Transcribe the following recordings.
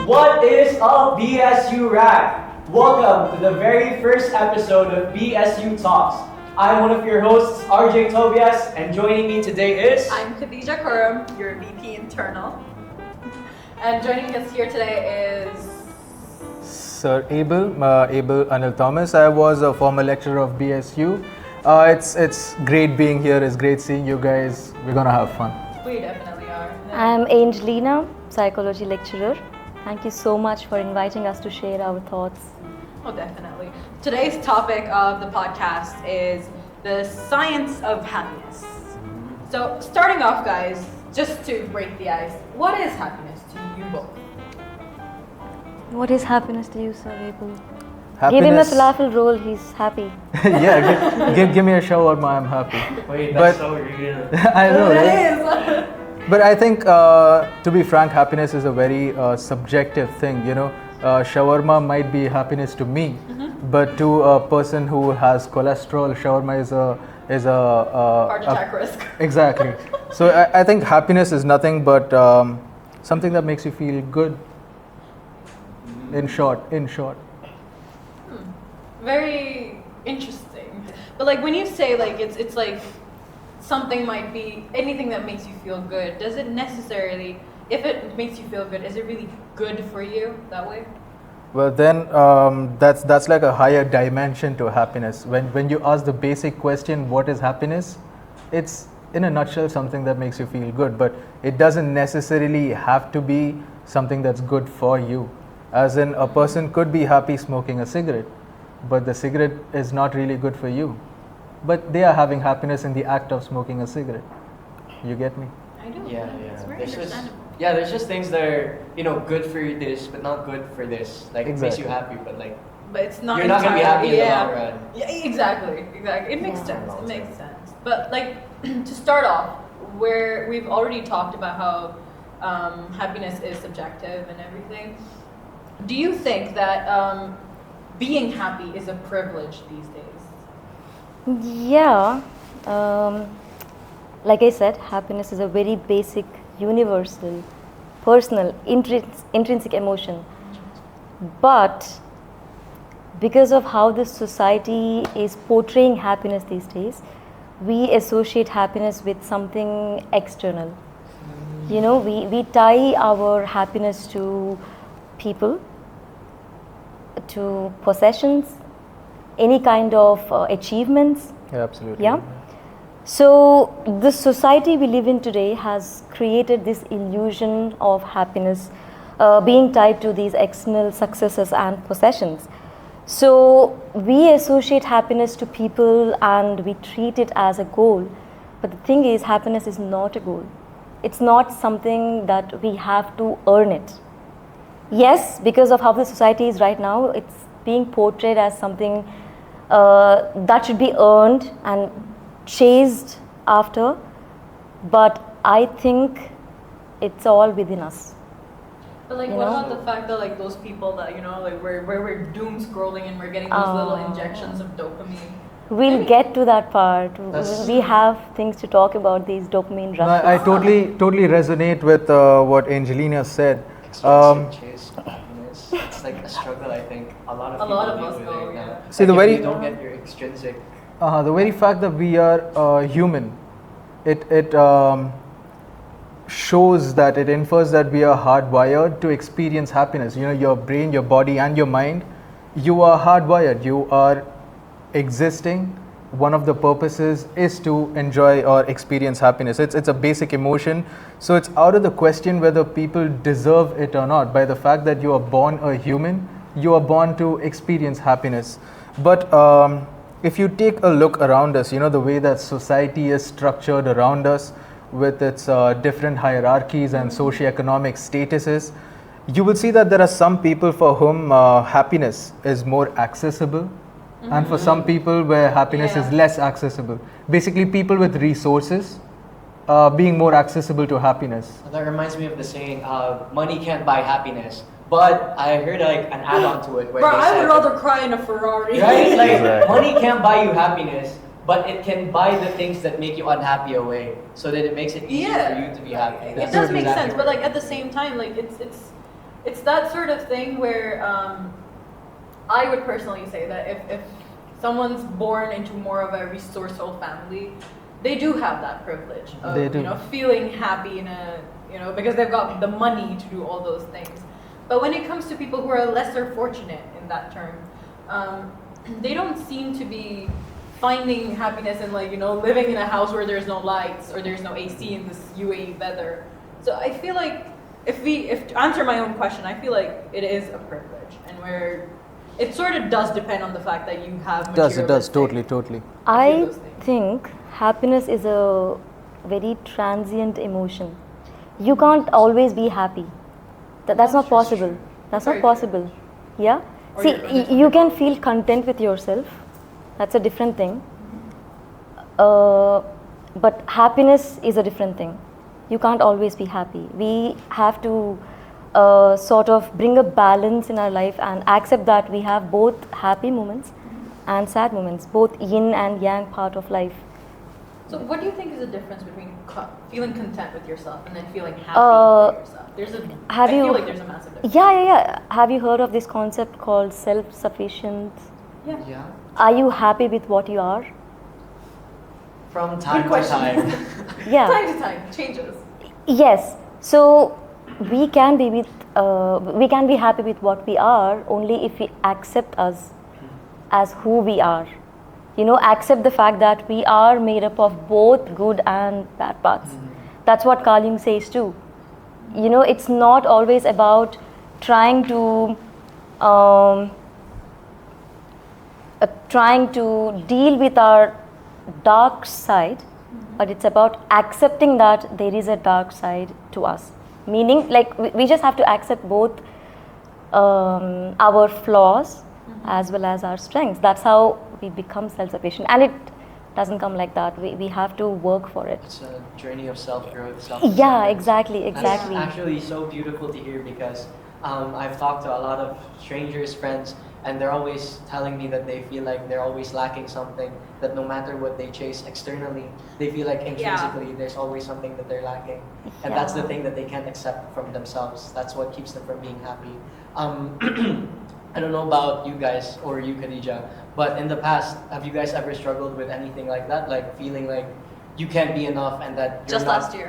What is a BSU rap? Welcome to the very first episode of BSU Talks. I'm one of your hosts, RJ Tobias, and joining me today is... I'm Khadija Kurum, your VP Internal. And joining us here today is... Sir Abel Anil Thomas. I was a former lecturer of BSU. It's great being here. It's great seeing you guys. We're gonna have fun. We definitely are. I'm Angelina, psychology lecturer. Thank you so much for inviting us to share our thoughts. Oh, definitely. Today's topic of the podcast is the science of happiness. So, starting off, guys, just to break the ice, what is happiness to you both? What is happiness to you, Sir Abel? Give him a falafel roll, he's happy. Yeah, give me a shawarma, I'm happy. Wait, that's so real. I know, right? It is! But I think, to be frank, happiness is a very subjective thing. You know, shawarma might be happiness to me, but to a person who has cholesterol, shawarma is a Heart attack risk. Exactly. So I think happiness is nothing but something that makes you feel good. In short. Very interesting. But like when you say like it's like something might be anything that makes you feel good, does it necessarily, if it makes you feel good, is it really good for you that way? Well, then that's like a higher dimension to happiness. When you ask the basic question, what is happiness? It's in a nutshell something that makes you feel good, but it doesn't necessarily have to be something that's good for you. As in, a person could be happy smoking a cigarette, but the cigarette is not really good for you. But they are having happiness in the act of smoking a cigarette. You get me? I do. Yeah. It's very There's understandable. there's just things that are, good for this, but not good for this. Like, it makes you happy, but like, But it's not you're not going to be happy in the yeah. long run. Yeah, exactly. It makes sense. It makes sense. But like to start off, where we've already talked about how happiness is subjective and everything. Do you think that being happy is a privilege these days? Yeah, like I said, happiness is a very basic, universal, personal, intrinsic emotion. But because of how this society is portraying happiness these days, we associate happiness with something external. You know, we tie our happiness to people, to possessions, any kind of achievements. Yeah, absolutely. Yeah. So the society we live in today has created this illusion of happiness being tied to these external successes and possessions. So we associate happiness to people and we treat it as a goal. But the thing is, happiness is not a goal. It's not something that we have to earn it. Yes, because of how the society is right now, it's being portrayed as something that should be earned and chased after, but I think it's all within us. But like, what about the fact that like those people that like where we're doom scrolling and we're getting those little injections of dopamine? We'll get to that part. We have things to talk about, these dopamine rushes. I totally resonate with what Angelina said. Chase happiness. It's like a struggle, I think. A lot of us go, yeah. See, if you don't get your extrinsic... the very fact that we are human, it shows that, it infers that we are hardwired to experience happiness. You know, your brain, your body and your mind, you are hardwired. You are existing. One of the purposes is to enjoy or experience happiness. It's a basic emotion. So it's out of the question whether people deserve it or not. By the fact that you are born a human, you are born to experience happiness. But if you take a look around us, the way that society is structured around us with its different hierarchies and socioeconomic statuses, you will see that there are some people for whom happiness is more accessible. And for some people where happiness is less accessible. Basically, people with resources being more accessible to happiness. That reminds me of the saying, money can't buy happiness. But I heard like an add-on to it where I would rather cry in a Ferrari. Right? Like, money can't buy you happiness, but it can buy the things that make you unhappy away, so that it makes it easier for you to be happy. It does make sense, but like at the same time, like it's it's that sort of thing where I would personally say that if someone's born into more of a resourceful family, they do have that privilege of They do. feeling happy in a because they've got the money to do all those things. But when it comes to people who are lesser fortunate in that term, they don't seem to be finding happiness in living in a house where there's no lights or there's no AC in this UAE weather. So I feel like if to answer my own question, I feel like it is a privilege, and where it sort of does depend on the fact that you have It does. materialistic- Totally. I those things. think happiness is a very transient emotion. You can't always be happy. That's not possible. That's not Very true. possible. Yeah? Or See, you're you can feel content with yourself. That's a different thing. But happiness is a different thing. You can't always be happy. We have to sort of bring a balance in our life and accept that we have both happy moments and sad moments, both yin and yang part of life. So what do you think is the difference between feeling content with yourself and then feeling happy with yourself? I feel like there's a massive difference. Yeah. Have you heard of this concept called self-sufficient? Yeah. Are you happy with what you are? From time to question. time. Yeah. Time to time, changes. Yes. So we can be happy with what we are only if we accept us as who we are. Accept the fact that we are made up of both good and bad parts. That's what Carl Jung says too. It's not always about trying to deal with our dark side, but it's about accepting that there is a dark side to us. Meaning, we just have to accept both our flaws as well as our strengths. That's how we become self-sufficient, and it doesn't come like that. We have to work for it. It's a journey of self-growth, Yeah, exactly. That's actually so beautiful to hear, because I've talked to a lot of strangers, friends, and they're always telling me that they feel like they're always lacking something, that no matter what they chase externally, they feel like intrinsically there's always something that they're lacking. And that's the thing that they can't accept from themselves. That's what keeps them from being happy. I don't know about you guys or you, Khadija, but in the past, have you guys ever struggled with anything like that? Like feeling like you can't be enough and that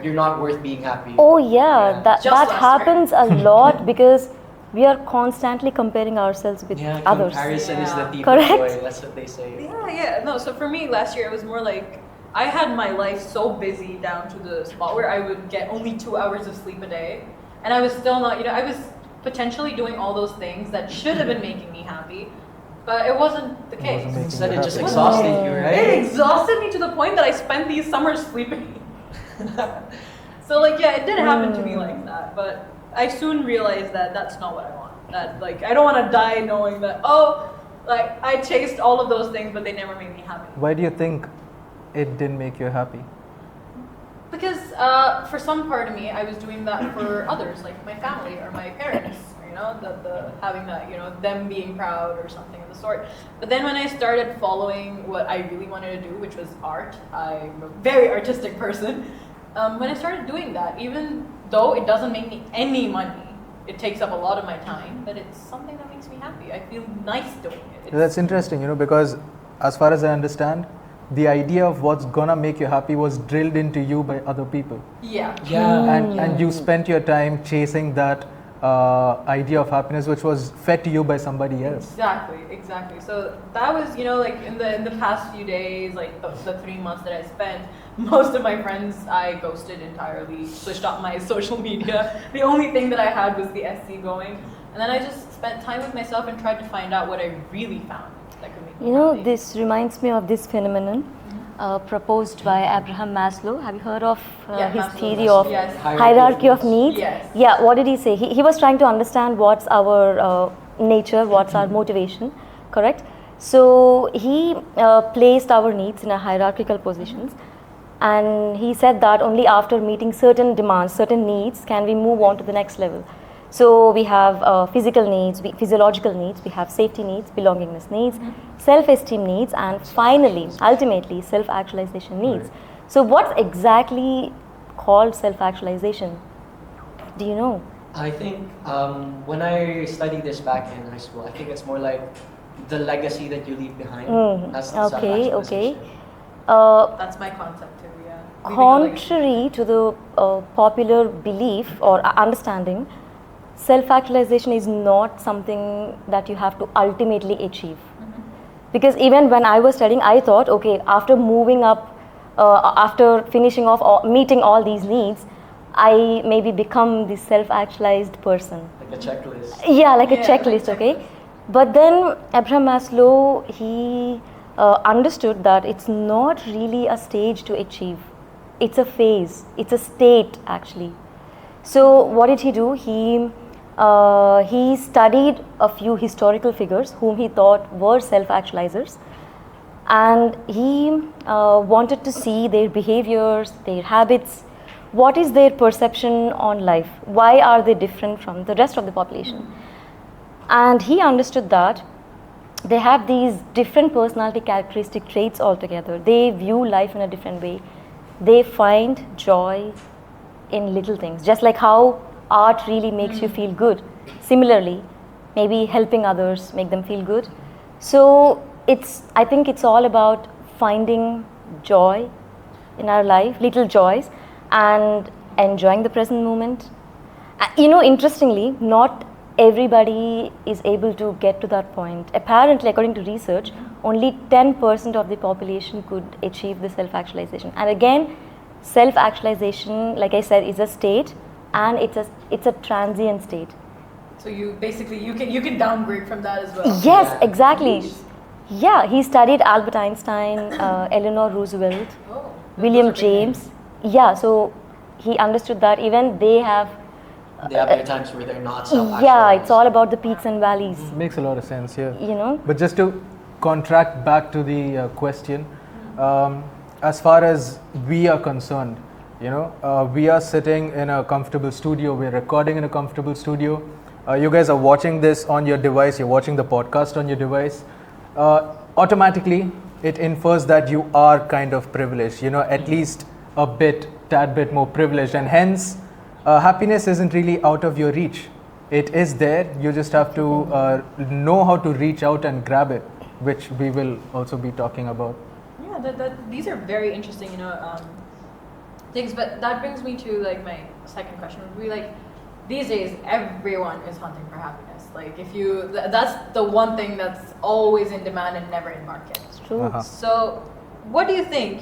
you're not worth being happy? Oh yeah, that Just last happens a lot because we are constantly comparing ourselves with others. Comparison is the thief Correct. of joy. That's what they say. Yeah. No, so for me last year it was more like I had my life so busy down to the spot where I would get only 2 hours of sleep a day, and I was still not. I was potentially doing all those things that should have been making me happy, but it wasn't the case. Instead, it just exhausted you, right? It exhausted me to the point that I spent these summers sleeping. So it did happen to me like that, but I soon realized that that's not what I want. That I don't want to die knowing that I chased all of those things, but they never made me happy. Why do you think it didn't make you happy? Because for some part of me, I was doing that for others, like my family or my parents. The having that, them being proud or something of the sort. But then when I started following what I really wanted to do, which was art, I'm a very artistic person. When I started doing that, even though it doesn't make me any money, it takes up a lot of my time, but it's something that makes me happy. I feel nice doing it. That's interesting, because as far as I understand, the idea of what's gonna make you happy was drilled into you by other people. Yeah. And you spent your time chasing that idea of happiness, which was fed to you by somebody else. Exactly. So that was, in the past few days, the 3 months that I spent, most of my friends I ghosted entirely, switched off my social media. The only thing that I had was the SC going, and then I just spent time with myself and tried to find out what I really found that could make me happy. This reminds me of this phenomenon proposed by Abraham Maslow. Have you heard of his theory of hierarchy of needs? Yes. Yeah, what did he say? He was trying to understand what's our nature, what's our motivation, correct? So he placed our needs in a hierarchical positions, and he said that only after meeting certain demands, certain needs, can we move on to the next level. So we have physical needs, physiological needs, we have safety needs, belongingness needs, self-esteem needs, and finally, ultimately, self-actualization needs. So what's exactly called self-actualization? Do you know? I think when I studied this back in high school, I think it's more like the legacy that you leave behind. That's the Okay, okay. self-actualization. That's my concept too. Yeah. Leaving a legacy. Contrary to the popular belief or understanding, self-actualization is not something that you have to ultimately achieve. Because even when I was studying, I thought, okay, after moving up, after finishing off, meeting all these needs, I maybe become the self-actualized person. Like a checklist. Yeah, like a Yeah, checklist, like okay? But then Abraham Maslow, he understood that it's not really a stage to achieve. It's a phase, it's a state actually. So what did he do? He studied a few historical figures whom he thought were self-actualizers, and he wanted to see their behaviors, their habits, what is their perception on life, why are they different from the rest of the population. And he understood that they have these different personality characteristic traits altogether. They view life in a different way. They find joy in little things, just like how art really makes you feel good. Similarly, maybe helping others make them feel good. So I think it's all about finding joy in our life, little joys, and enjoying the present moment. Interestingly, not everybody is able to get to that point. Apparently, according to research, only 10% of the population could achieve the self-actualization. And again, self-actualization, like I said, is a state, and it's a transient state. So you basically you can downgrade from that as well. Yes, Yeah. exactly. Yeah, he studied Albert Einstein, Eleanor Roosevelt, Oh, William those are big names. James. Yeah, so he understood that even they have. They have their times where they're not self-actualized. Yeah, it's all about the peaks and valleys. Makes a lot of sense, yeah. You know. But just to contract back to the question, as far as we are concerned, we are sitting in a comfortable studio, we're recording in a comfortable studio. You guys are watching this on your device, you're watching the podcast on your device. Automatically, it infers that you are kind of privileged, at least a tad bit more privileged, and hence happiness isn't really out of your reach. It is there, you just have to know how to reach out and grab it, which we will also be talking about. Yeah, these are very interesting, things. But that brings me to like my second question. Would be like, these days everyone is hunting for happiness. Like that's the one thing that's always in demand and never in market. It's true. Uh-huh. So, what do you think?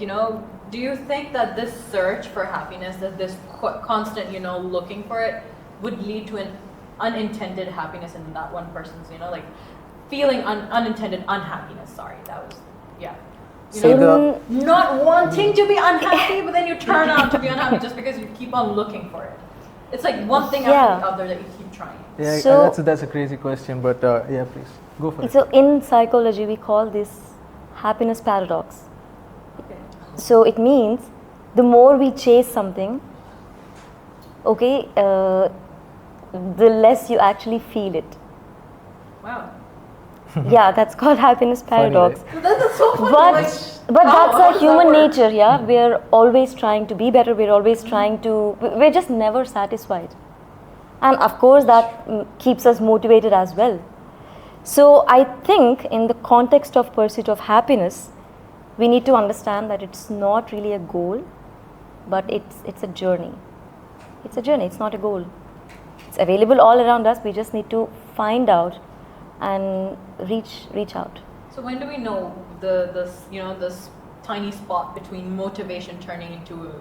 Do you think that this search for happiness, that this constant, looking for it, would lead to an unintended happiness in that one person's, like feeling unintended unhappiness? Sorry, that was, yeah. Not wanting to be unhappy, but then you turn out to be unhappy just because you keep on looking for it. It's like one thing after the other that you keep trying. Yeah, So- that's a crazy question, but yeah, please go for it. So in psychology, we call this happiness paradox. Okay. So it means the more we chase something, okay, the less you actually feel it. Wow. Yeah, that's called happiness Funny, paradox. right? That's so funny. But how that's does our that human work? nature, yeah. We're always trying to be better. We're always trying to. We're just never satisfied, and of course that keeps us motivated as well. So I think in the context of pursuit of happiness, we need to understand that it's not really a goal, but it's a journey. It's a journey. It's not a goal. It's available all around us. We just need to find out and reach out. So when do we know this tiny spot between motivation turning into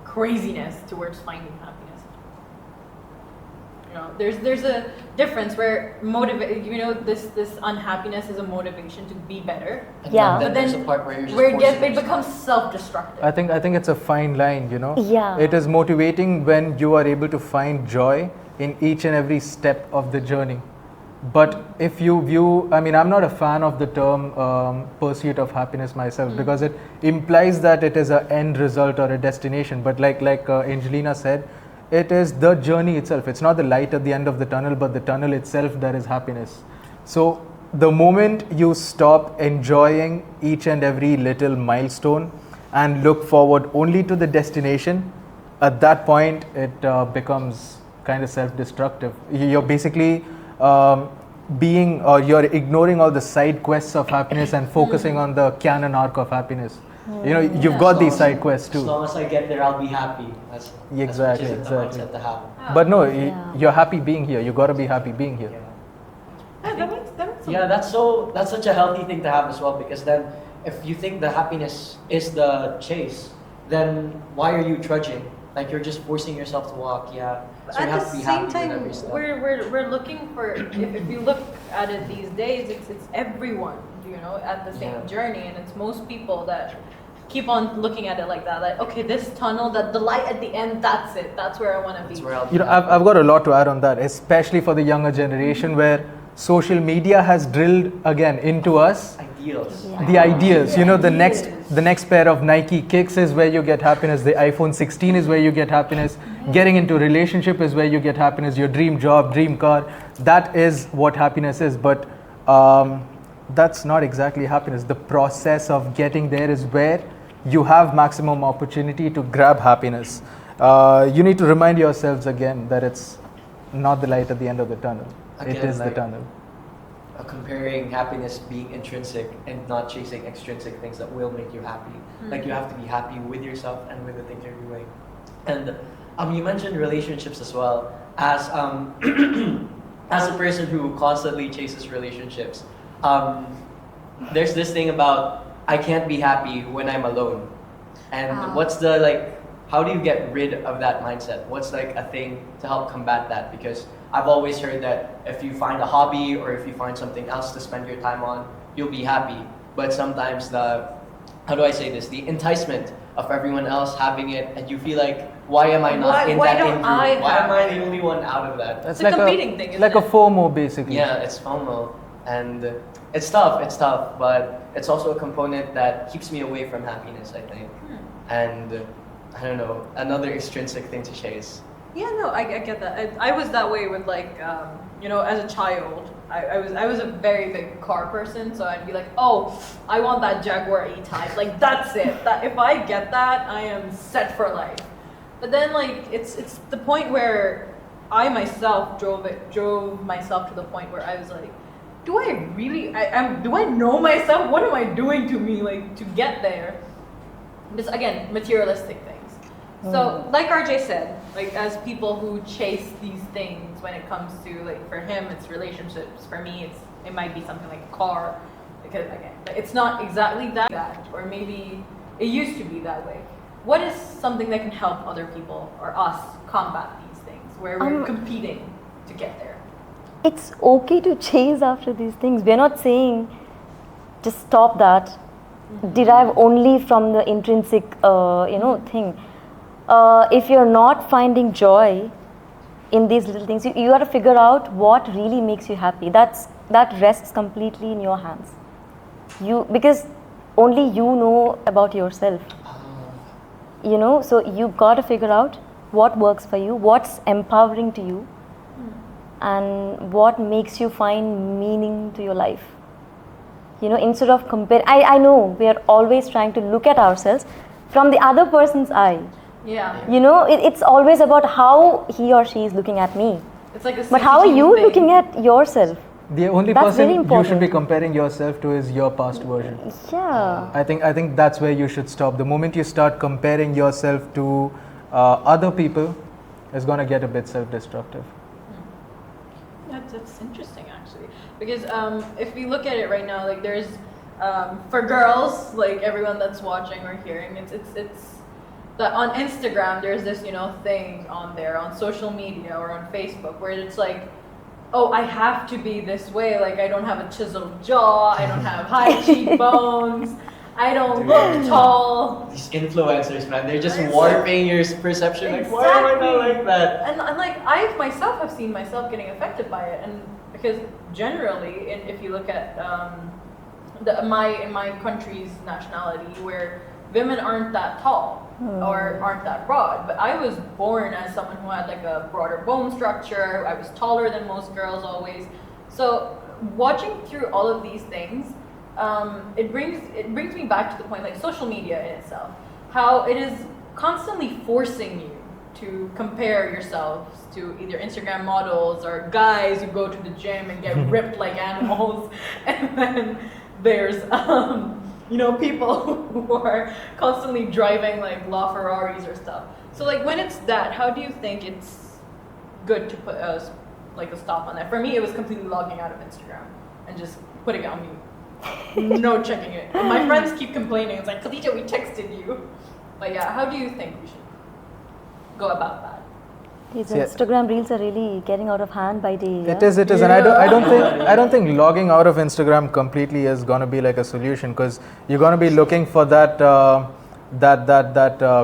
craziness towards finding happiness? There's a difference where this unhappiness is a motivation to be better, And Yeah. then but there's then a part where you're just where forcing it yourself. becomes self-destructive. I think it's a fine line, Yeah. It is motivating when you are able to find joy in each and every step of the journey. But if you view, I'm not a fan of the term pursuit of happiness myself, because it implies that it is an end result or a destination. But like Angelina said, it is the journey itself. It's not the light at the end of the tunnel, but the tunnel itself that is happiness. So the moment you stop enjoying each and every little milestone and look forward only to the destination, at that point it becomes kind of self-destructive. You're basically being, or you're ignoring all the side quests of happiness and focusing on the canon arc of happiness. You know, you've got these side quests As too. long as I get there, I'll be happy. Exactly, that's the mindset to have. But no, Yeah. you're happy being here. You got to be happy being here. Yeah, that makes sense. Yeah, that's such a healthy thing to have as well, because then if you think the happiness is the chase, then why are you trudging? Like, you're just forcing yourself to walk. Yeah. So you At have the to be same happy time, with every step. we're looking for, if you look at it these days, it's everyone, you know, at the same Yeah. journey, and it's most people that keep on looking at it like that, like, okay, this tunnel, that the light at the end, that's it, that's where I want to be. That's where I'll be You know, happy. I've got a lot to add on that, especially for the younger generation where social media has drilled again into us Ideals. Yeah. the ideas. You know, the Ideas. next pair of Nike kicks is where you get happiness. The iPhone 16 is where you get happiness. Getting into relationship is where you get happiness. Your dream job, dream car, that is what happiness is. But that's not exactly happiness. The process of getting there is where you have maximum opportunity to grab happiness. You need to remind yourselves again that it's not the light at the end of the tunnel. It Again, is the like, tunnel. Comparing happiness being intrinsic and not chasing extrinsic things that will make you happy. Like, you have to be happy with yourself and with the things you're doing. And you mentioned relationships as well. As as a person who constantly chases relationships, there's this thing about I can't be happy when I'm alone. And what's the, like, how do you get rid of that mindset? What's like a thing to help combat that? Because I've always heard that if you find a hobby or if you find something else to spend your time on, you'll be happy. But sometimes how do I say this? The enticement of everyone else having it, and you feel like, why am I not in why that don't in group? I Why am have I it? the only one out of that? That's a competing thing, isn't like it? a FOMO basically. Yeah, it's FOMO, and it's tough, but it's also a component that keeps me away from happiness, I think. And I don't know, another extrinsic thing to chase. Yeah, no, I get that. I was that way with, like, you know, as a child, I was a very big car person, so I'd be like, oh, I want that Jaguar E-Type, like, that's it. That if I get that, I am set for life. But then, like, it's the point where I myself drove myself to the point where I was like, do I really? Do I know myself? What am I doing to me, like, to get there? Because again, materialistic things. So, like RJ said, like, as people who chase these things, when it comes to, like, for him it's relationships, for me it might be something like a car, because again, it's not exactly that, or maybe it used to be that way. What is something that can help other people or us combat these things, where we're competing to get there? It's okay to chase after these things. We're not saying just stop that, derive only from the intrinsic, thing. If you're not finding joy in these little things, you got to figure out what really makes you happy. That rests completely in your hands. Because only you know about yourself. So you got to figure out what works for you, what's empowering to you, and what makes you find meaning to your life. Instead of compare, I know we are always trying to look at ourselves from the other person's eye. Yeah. It's always about how he or she is looking at me. It's like a But how are CCTV you thing. looking at yourself? The only That's very person you should be important. comparing yourself to is your past version. Yeah. I think that's where you should stop. The moment you start comparing yourself to other people, it's gonna get a bit self-destructive. That's interesting, actually, because if we look at it right now, like, there's for girls, like, everyone that's watching or hearing, it's that on Instagram there's this thing on there, on social media or on Facebook, where it's like, oh, I have to be this way, like, I don't have a chiseled jaw, I don't have high cheekbones, I don't look tall. These influencers, man, they're just It's warping your perception. Like, why am I not like that? And like, I myself have seen myself getting affected by it, and because generally, if you look at in my country's nationality, where women aren't that tall or aren't that broad, but I was born as someone who had, like, a broader bone structure. I was taller than most girls always. So watching through all of these things, it brings me back to the point, like, social media in itself, how it is constantly forcing you to compare yourselves to either Instagram models or guys who go to the gym and get ripped like animals, and then there's people who are constantly driving like LaFerraris or stuff. So like when it's that, how do you think it's good to put a stop on that? For me, it was completely logging out of Instagram and just putting it on mute. No checking it. And my friends keep complaining. It's like, Khadija, we texted you. But yeah, how do you think we should go about that? These Instagram reels are really getting out of hand by day. It is, and I don't think logging out of Instagram completely is gonna be like a solution, because you're gonna be looking for that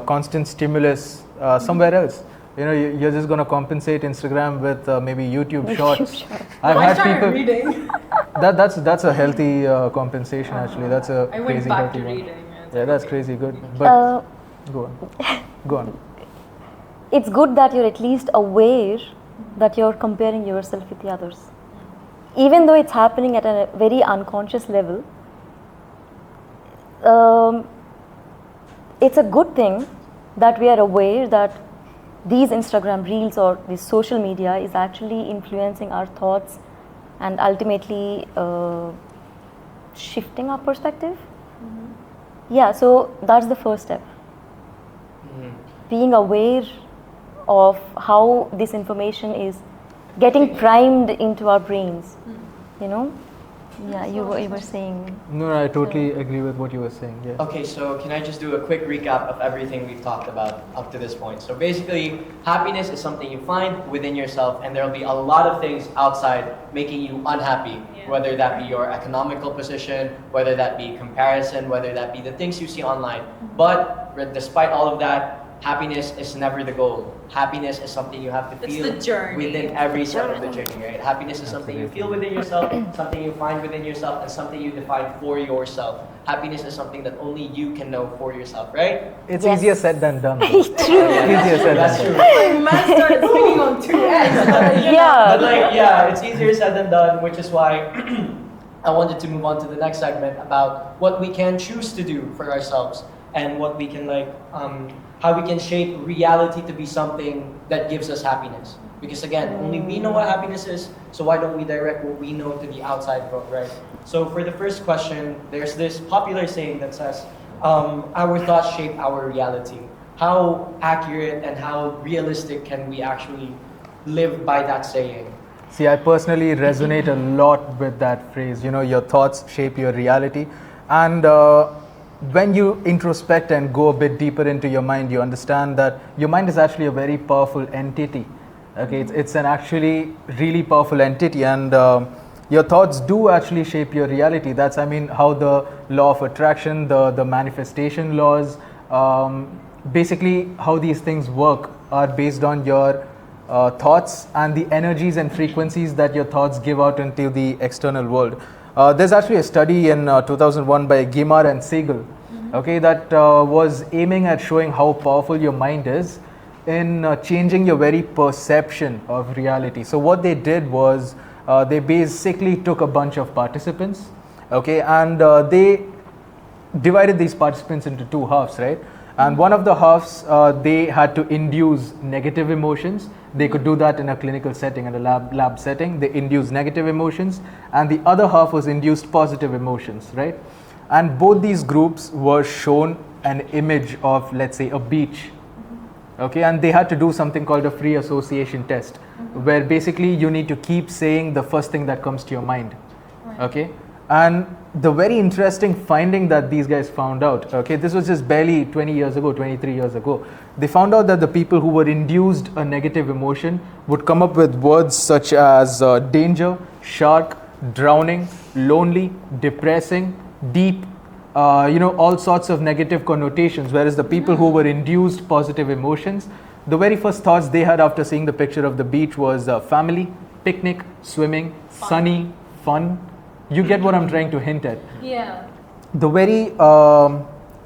constant stimulus somewhere else. You're just gonna compensate Instagram with maybe YouTube Shorts. I've had people reading. That's a healthy compensation actually. That's a I crazy went back healthy to one. reading. Yeah, that's crazy good. But go on. It's good that you're at least aware that you're comparing yourself with the others. Even though it's happening at a very unconscious level, it's a good thing that we are aware that these Instagram reels or this social media is actually influencing our thoughts and ultimately shifting our perspective. Yeah, so that's the first step. Being aware of how this information is getting primed into our brains, Yeah, you were saying. No, I totally agree with what you were saying. Yeah. Okay, so can I just do a quick recap of everything we've talked about up to this point? So basically, happiness is something you find within yourself, and there'll be a lot of things outside making you unhappy, whether that be your economical position, whether that be comparison, whether that be the things you see online. But despite all of that, happiness is never the goal. Happiness is something you have to feel within every step of the journey, right? Happiness is something you feel within yourself, something you find within yourself, and something you define for yourself. Happiness is something that only you can know for yourself, right? It's easier said than done. True. Easier said That's than true. done. Like man started swinging on two ends. Yeah. But it's easier said than done, which is why I wanted to move on to the next segment about what we can choose to do for ourselves and what we can how we can shape reality to be something that gives us happiness. Because again, only we know what happiness is, so why don't we direct what we know to the outside world, right? So for the first question, there's this popular saying that says, our thoughts shape our reality. How accurate and how realistic can we actually live by that saying? See, I personally resonate a lot with that phrase. Your thoughts shape your reality. And when you introspect and go a bit deeper into your mind, you understand that your mind is actually a very powerful entity. Okay, it's an actually really powerful entity, and your thoughts do actually shape your reality. That's, how the law of attraction, the manifestation laws, basically how these things work are based on your thoughts and the energies and frequencies that your thoughts give out into the external world. There's actually a study in 2001 by Gimar and Siegel, okay, that was aiming at showing how powerful your mind is in changing your very perception of reality. So what they did was they basically took a bunch of participants, okay, and they divided these participants into two halves, right? And one of the halves, they had to induce negative emotions. They could do that in a clinical setting, in a lab setting. They induced negative emotions, and the other half was induced positive emotions, right? And both these groups were shown an image of, let's say, a beach, okay? And they had to do something called a free association test, where basically you need to keep saying the first thing that comes to your mind, okay? And the very interesting finding that these guys found out, okay, this was just barely 20 years ago, 23 years ago, they found out that the people who were induced a negative emotion would come up with words such as danger, shark, drowning, lonely, depressing, deep, all sorts of negative connotations, whereas the people who were induced positive emotions, the very first thoughts they had after seeing the picture of the beach was family, picnic, swimming, sunny, fun. You get what I'm trying to hint at. Yeah. The very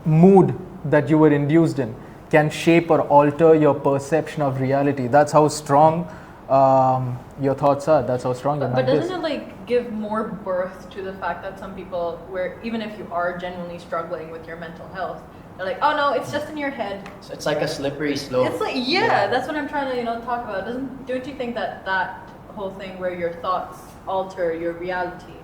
mood that you were induced in can shape or alter your perception of reality. That's how strong your thoughts are. That's how strong your But mind is. doesn't it give more birth to the fact that some people, where even if you are genuinely struggling with your mental health, They're like, oh no, it's just in your head. So it's like a slippery slope. It's like, yeah, that's what I'm trying to, talk about. Don't you think that that whole thing where your thoughts alter your reality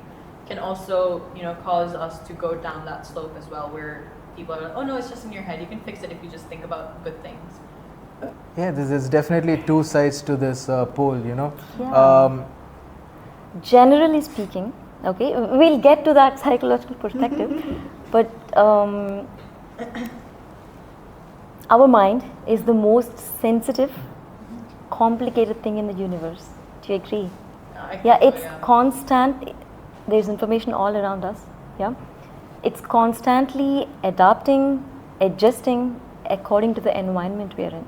can also, cause us to go down that slope as well, where people are like, oh no, it's just in your head. You can fix it if you just think about good things. Yeah, there's definitely two sides to this pole, Yeah. Generally speaking, okay, we'll get to that psychological perspective, but our mind is the most sensitive, complicated thing in the universe. Do you agree? Yeah, it's constant. There's information all around us. Yeah, it's constantly adapting, adjusting according to the environment we're in.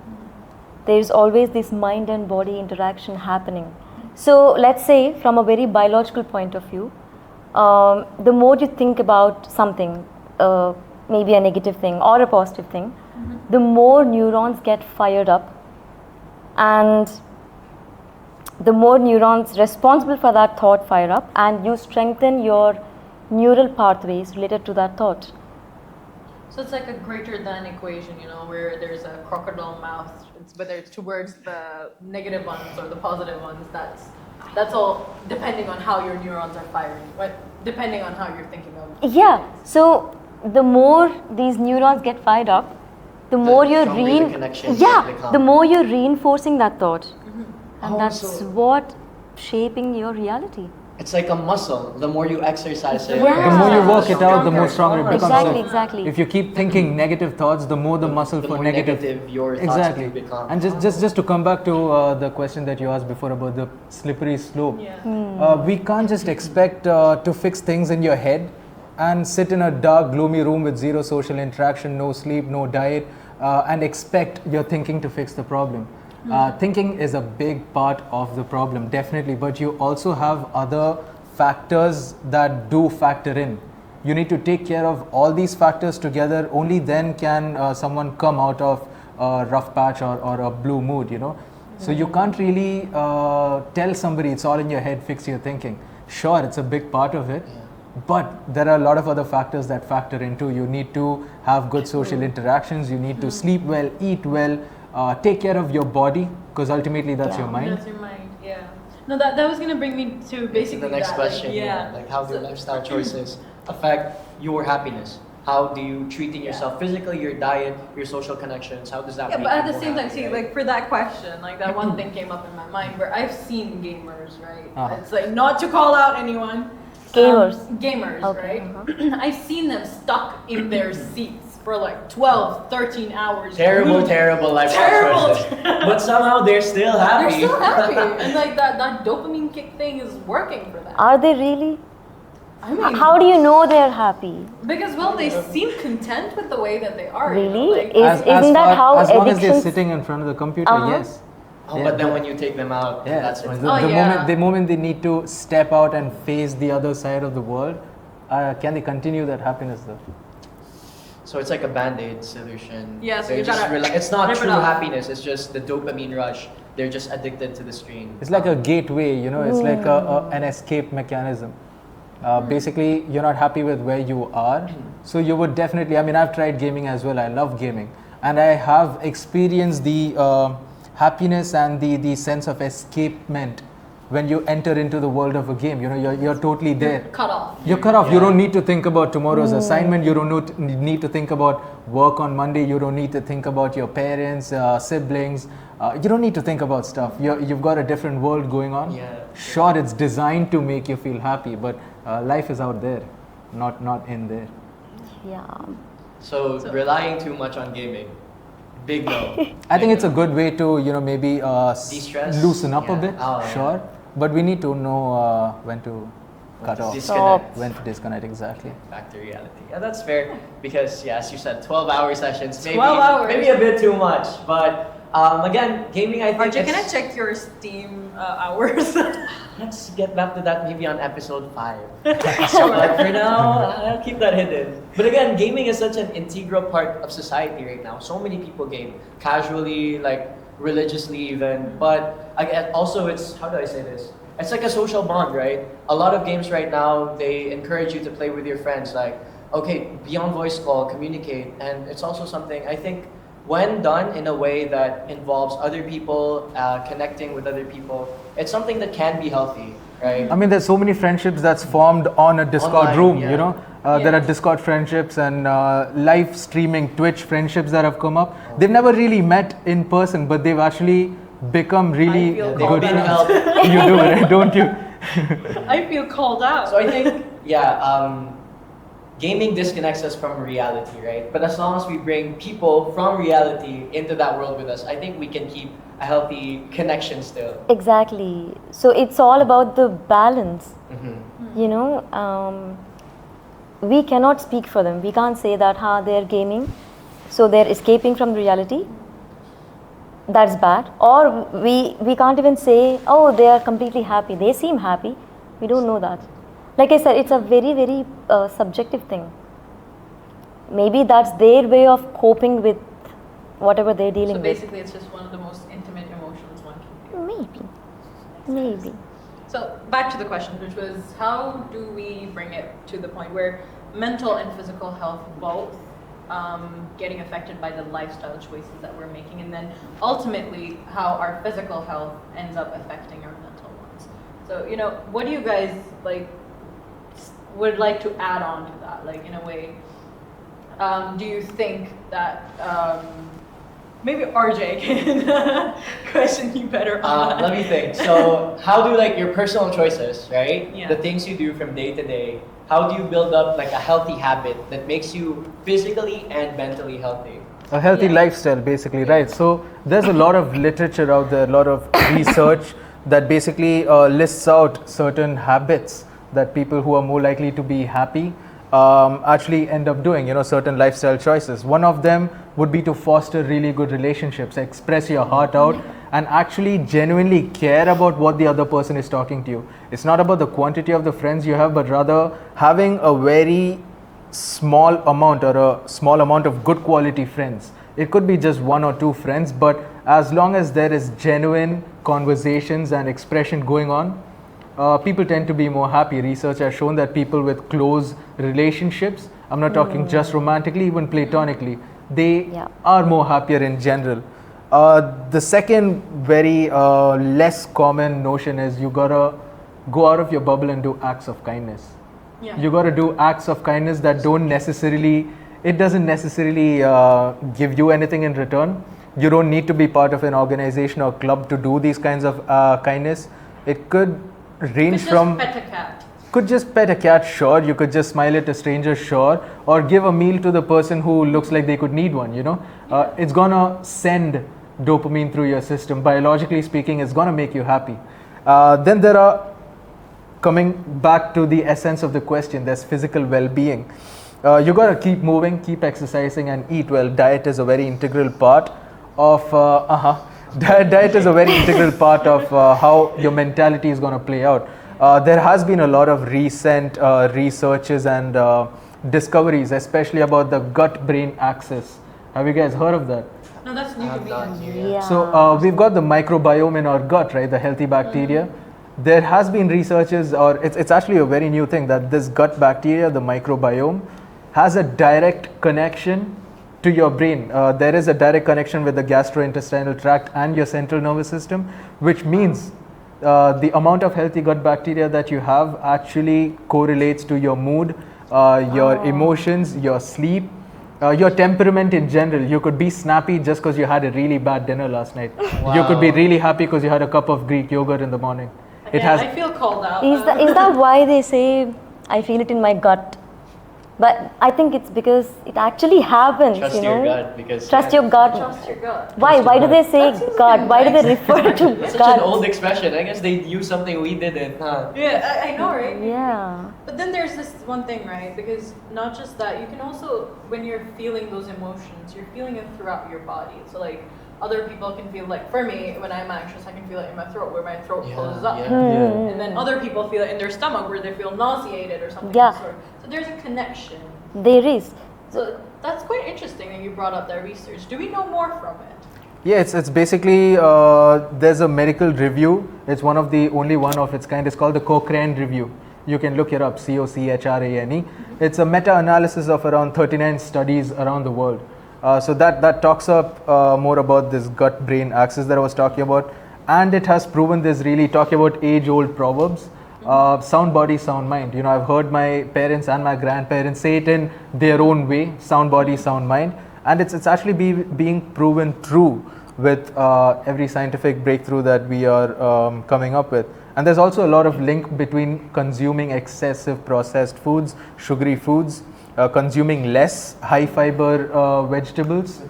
There's always this mind and body interaction happening. So let's say from a very biological point of view, the more you think about something, maybe a negative thing or a positive thing, the more neurons get fired up, and the more neurons responsible for that thought fire up, and you strengthen your neural pathways related to that thought. So it's like a greater than equation, where there's a crocodile mouth, whether it's towards the negative ones or the positive ones. That's all depending on how your neurons are firing, but depending on how you're thinking of. Yeah. So the more these neurons get fired up, the more you're the more you're reinforcing that thought, and that's what shaping your reality. It's like a muscle. The more you exercise it, the more you work it out, the more stronger it becomes. Exactly. If you keep thinking negative thoughts, the more the muscle for more negative your thoughts will become. And just to come back to the question that you asked before about the slippery slope, we can't just expect to fix things in your head and sit in a dark, gloomy room with zero social interaction, no sleep, no diet, and expect your thinking to fix the problem. Thinking is a big part of the problem, definitely, but you also have other factors that do factor in. You need to take care of all these factors together. Only then can someone come out of a rough patch or a blue mood, So you can't really tell somebody it's all in your head, fix your thinking. Sure, it's a big part of it, but there are a lot of other factors that factor into. You need to have good social interactions, you need to sleep well, eat well, take care of your body, because ultimately that's your mind. That's your mind, yeah. No, that was going to bring me to basically the next question. Yeah. Like how do lifestyle choices affect your happiness? How do you treating yourself physically, your diet, your social connections? How does that? Yeah, make but at the people same time, happy, see, like for that question, like that one thing came up in my mind where I've seen gamers, right? It's like not to call out anyone. Gamers, okay, right? I've seen them stuck in their seats for like 12, 13 hours. Terrible lifestyle choices. But somehow they're still happy. They're still happy. And like that dopamine kick thing is working for them. Are they really? I mean, how do you know they're happy? Because they seem content with the way that they are. Really? Like, Isn't that how as long as they're addictions? sitting in front of the computer, yes. But then when you take them out, that's when the moment they need to step out and face the other side of the world, can they continue that happiness though? So it's like a band-aid solution. Yeah, so They're you just gotta it's not rip it true off. happiness, it's just the dopamine rush. They're just addicted to the screen. It's like a gateway, it's like an escape mechanism. Basically, you're not happy with where you are, so you would definitely, I've tried gaming as well, I love gaming, and I have experienced the happiness and the sense of escapement when you enter into the world of a game. You're totally there. Cut off. You're cut off. Yeah. You don't need to think about tomorrow's assignment. You don't need to think about work on Monday. You don't need to think about your parents, siblings. You don't need to think about stuff. You've got a different world going on. Yeah. Sure, it's designed to make you feel happy, but life is out there, not in there. Yeah. So relying too much on gaming, big no. I think it's a good way to maybe de-stress, loosen up a bit. Sure. Yeah. But we need to know when to cut off, disconnect. When to disconnect, exactly. Back to reality. Yeah, that's fair. Because as you said, 12-hour sessions, maybe 12 hours. maybe a bit too much. But again, gaming, I think. Archie, can I check your Steam hours? Let's get back to that maybe on episode 5. Sure. But for now, I'll keep that hidden. But again, gaming is such an integral part of society right now. So many people game casually, like religiously even. But again, also it's, how do I say this? It's like a social bond, right? A lot of games right now, they encourage you to play with your friends. Like okay, beyond voice call, communicate, and it's also something I think when done in a way that involves other people, connecting with other people, it's something that can be healthy, right? I mean, there's so many friendships that's formed on a Discord Online, room, yeah. you know. There are Discord friendships and live streaming Twitch friendships that have come up. They've never really met in person, but they've actually become really I feel They've called been out. helped. You do, right? Don't you? I feel called out. So I think, yeah, gaming disconnects us from reality, right? But as long as we bring people from reality into that world with us, I think we can keep a healthy connection still. Exactly. So it's all about the balance. Mm-hmm. You know, we cannot speak for them. We can't say that, they're gaming, so they're escaping from reality. That's bad. Or we can't even say, oh, they are completely happy. They seem happy. We don't know that. Like I said, it's a very, very subjective thing. Maybe that's their way of coping with whatever they're dealing So with. basically, it's just one of the most intimate emotions one can feel. Maybe. So back to the question, which was how do we bring it to the point where mental and physical health both getting affected by the lifestyle choices that we're making, and then ultimately how our physical health ends up affecting our mental ones. So, you know, what do you guys would like to add on to that? Like, in a way, do you think that maybe RJ can question you better on that? Let me think. So, how do like your personal choices, right? Yeah. The things you do from day to day. How do you build up like a healthy habit that makes you physically and mentally healthy? A healthy Yeah. lifestyle, basically, right? So there's a lot of literature out there, a lot of research that basically lists out certain habits that people who are more likely to be happy actually end up doing, you know, certain lifestyle choices. One of them would be to foster really good relationships, express your heart out, and actually genuinely care about what the other person is talking to you. It's not about the quantity of the friends you have, but rather having a very small amount or a small amount of good quality friends. It could be just one or two friends, but as long as there is genuine conversations and expression going on, people tend to be more happy. Research has shown that people with close relationships, I'm not talking just romantically, even platonically, they are more happier in general. The second very less common notion is you gotta go out of your bubble and do acts of kindness. Yeah. You got to do acts of kindness that don't necessarily, it doesn't necessarily give you anything in return. You don't need to be part of an organization or club to do these kinds of kindness. It could range Just from, pet a cat. could just pet a cat, sure. You could just smile at a stranger, sure. Or give a meal to the person who looks like they could need one, you know. It's gonna send dopamine through your system. Biologically speaking, it's gonna make you happy. Then there are, coming back to the essence of the question, there's physical well-being. You got to keep moving, keep exercising, and eat well. Diet is a very integral part of diet is a very integral part of how your mentality is going to play out. There has been a lot of recent researches and discoveries, especially about the gut-brain axis. Have you guys heard of that? No, that's new to me. Yeah. So we've got the microbiome in our gut, right? The healthy bacteria. There has been researches, or it's actually a very new thing, that this gut bacteria, the microbiome, has a direct connection to your brain. There is a direct connection with the gastrointestinal tract and your central nervous system, which means the amount of healthy gut bacteria that you have actually correlates to your mood, your emotions, your sleep, your temperament in general. You could be snappy just because you had a really bad dinner last night. You could be really happy because you had a cup of Greek yogurt in the morning. It Yeah, has. I feel called out. Is that why they say I feel it in my gut? But I think it's because it actually happens, Trust you know. your gut because Trust your gut. Trust your gut. Why do they say That seems gut? really Why do they nice. refer to It's such gut? an old expression. I guess they use something we didn't, huh? Yeah, I know, right? Yeah. But then there's this one thing, right? Because not just that, you can also, when you're feeling those emotions, you're feeling it throughout your body. So like, other people can feel like, for me, when I'm anxious, I can feel it in my throat, where my throat closes up. Yeah. And then other people feel it in their stomach, where they feel nauseated or something Yeah. of the sort. So there's a connection. There is. So that's quite interesting that you brought up that research. Do we know more from it? Yeah, it's basically, there's a medical review. It's one of the only one of its kind. It's called the Cochrane Review. You can look it up, COCHRANE. It's a meta-analysis of around 39 studies around the world. So that talks up more about this gut-brain axis that I was talking about, and it has proven this, really talking about age-old proverbs. Sound body, sound mind. You know, I've heard my parents and my grandparents say it in their own way, sound body, sound mind, and it's actually being proven true with every scientific breakthrough that we are coming up with. And there's also a lot of link between consuming excessive processed foods, sugary foods, consuming less high fiber vegetables,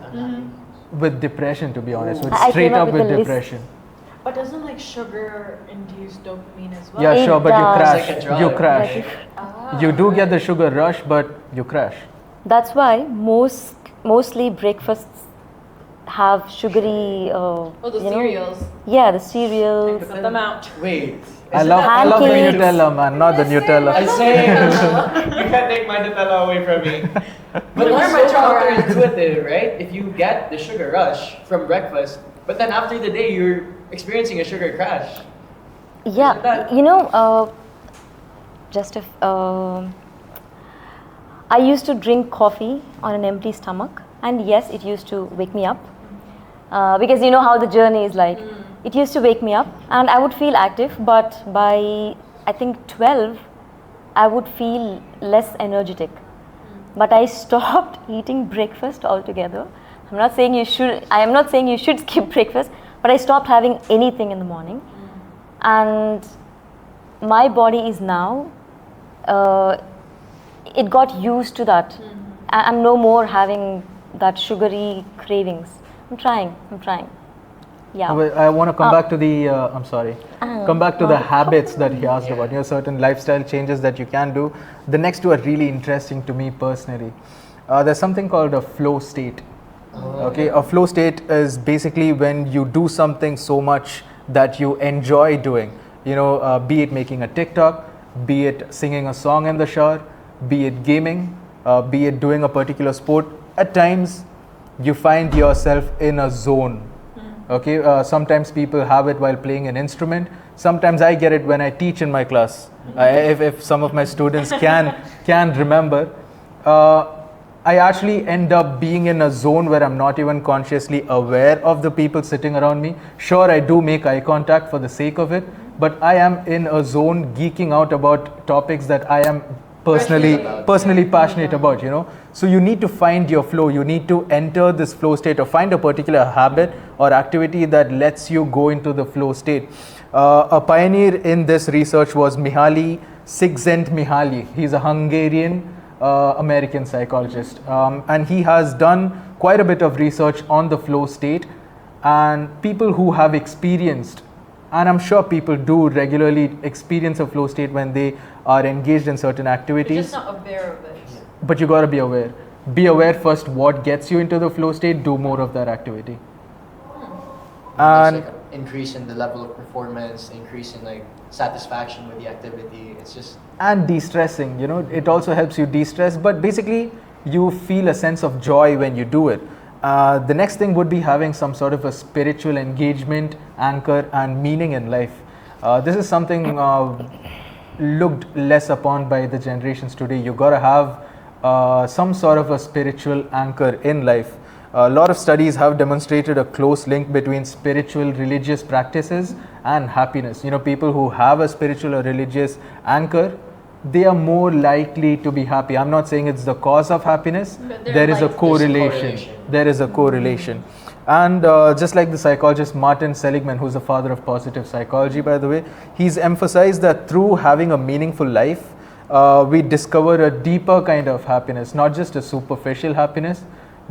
with depression, to be honest, with I straight came up up with with a list. depression. But doesn't like sugar induce dopamine as well? Yeah, It sure, but you does. crash. It's like a You drug, crash. right? Ah. You do get the sugar rush, but you crash. That's why mostly breakfasts have sugary. Oh, the cereals. Yeah, the cereals. Cut them out. Wait. I isn't love that the Pancakes. Nutella, man, not the I Nutella. say, you can't take my Nutella away from me. But You are it's my so chocolate. counterintuitive, right? If you get the sugar rush from breakfast, but then after the day you're experiencing a sugar crash. Yeah, that- you know, just if I used to drink coffee on an empty stomach, and yes, it used to wake me up because you know how the journey is like. It used to wake me up, and I would feel active, but by I think 12, I would feel less energetic. But I stopped eating breakfast altogether. I'm not saying you should. I am not saying you should skip breakfast, but I stopped having anything in the morning, and my body is now. It got used to that. I'm no more having that sugary cravings. I'm trying. Yeah. I want to come back to the, I'm sorry, come back to the habits that he asked about, you know, certain lifestyle changes that you can do. The next two are really interesting to me personally. There's something called a flow state. Okay, a flow state is basically when you do something so much that you enjoy doing. You know, be it making a TikTok, be it singing a song in the shower, be it gaming, be it doing a particular sport. At times, you find yourself in a zone. Okay, sometimes people have it while playing an instrument. Sometimes I get it when I teach in my class. If some of my students can remember, I actually end up being in a zone where I'm not even consciously aware of the people sitting around me. Sure, I do make eye contact for the sake of it, but I am in a zone geeking out about topics that I am personally passionate about, you know. So you need to find your flow. You need to enter this flow state or find a particular habit or activity that lets you go into the flow state. A pioneer in this research was Mihaly Csikszentmihalyi. He's a Hungarian American psychologist, and he has done quite a bit of research on the flow state, and people who have experienced, and I'm sure people do regularly experience a flow state when they are engaged in certain You're activities. just not aware of it. But you got to be aware. Be aware first what gets you into the flow state, do more of that activity. And It's like an increase in the level of performance, increase in like satisfaction with the activity. It's just and de-stressing, you know, it also helps you de-stress, but basically you feel a sense of joy when you do it. The next thing would be having some sort of a spiritual engagement, anchor and meaning in life. This is something looked less upon by the generations today. You got to have some sort of a spiritual anchor in life. A lot of studies have demonstrated a close link between spiritual religious practices and happiness. You know, people who have a spiritual or religious anchor, they are more likely to be happy. I'm not saying it's the cause of happiness. But they're There is a like- correlation. There is a correlation. And just like the psychologist Martin Seligman, who's the father of positive psychology, by the way, he's emphasized that through having a meaningful life, we discover a deeper kind of happiness, not just a superficial happiness,